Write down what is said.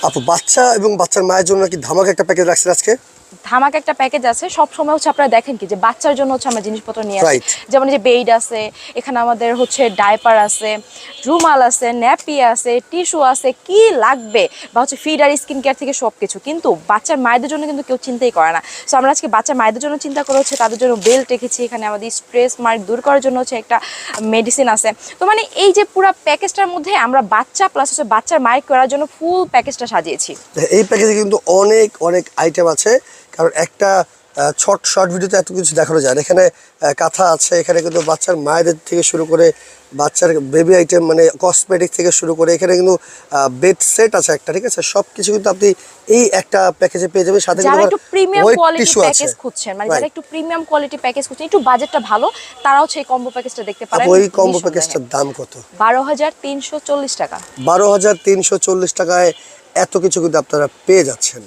আপু বাচ্চা এবং বাচ্চার মায়ের জন্য কি ধামাকা একটা প্যাকেজ রাখছেন আজকে? ধামাকা একটা প্যাকেজ আছে। সব সময় হচ্ছে আপনারা দেখেন কি যে বাচ্চার জন্য হচ্ছে আমরা জিনিসপত্র নিয়ে আসি, রাইট। যেমন এই যে বেড আছে, এখানে আমাদের হচ্ছে ডাইপার আছে, রুমাল আছে, ন্যাপি আছে, টিস্যু আছে, কি লাগবে বা হচ্ছে ফিডার, স্কিন কেয়ার থেকে সব কিছু। কিন্তু বাচ্চার মায়েদের জন্য কিন্তু কেউ চিন্তাই করে না। সো আমরা আজকে বাচ্চার মায়েদের জন্য চিন্তা করে হচ্ছে তাদের জন্য বেল্ট রেখেছি, এখানে আমাদের স্ট্রেস মার্ক দূর করার জন্য হচ্ছে একটা মেডিসিন আছে। তো মানে এই যে পুরো প্যাকেজটার মধ্যে আমরা বাচ্চা প্লাস হচ্ছে বাচ্চার মায়ের করার জন্য ফুল প্যাকেজটা সাজিয়েছি। এই প্যাকেজে কিন্তু অনেক অনেক আইটেম আছে, কারণ একটা শর্ট ভিডিওতে এত কিছু দেখানো যায় না। এখানে কাঁথা আছে, এখানে কিন্তু বাচ্চার মায়েদের থেকে শুরু করে বাচ্চার বেবি আইটেম মানে কসমেটিক থেকে শুরু করে এখানে কিন্তু বেড সেট আছে একটা, ঠিক আছে? সব কিছু কিন্তু আপনি এই একটা প্যাকেজে পেয়ে যাবেন। সাথে যারা একটু প্রিমিয়াম কোয়ালিটি টিস্যু আছে। প্যাকেজ খুঁজছেন, মানে যারা একটু প্রিমিয়াম কোয়ালিটি প্যাকেজ খুঁজছেন, একটু বাজেটটা ভালো, তারাও হচ্ছে এই কম্বো প্যাকেজটা দেখতে পারেন। ওই কম্বো প্যাকেজটার দাম কত? 12,340 টাকা। 12,340 টাকায় এত কিছু কিন্তু আপনারা পেয়ে যাচ্ছেন।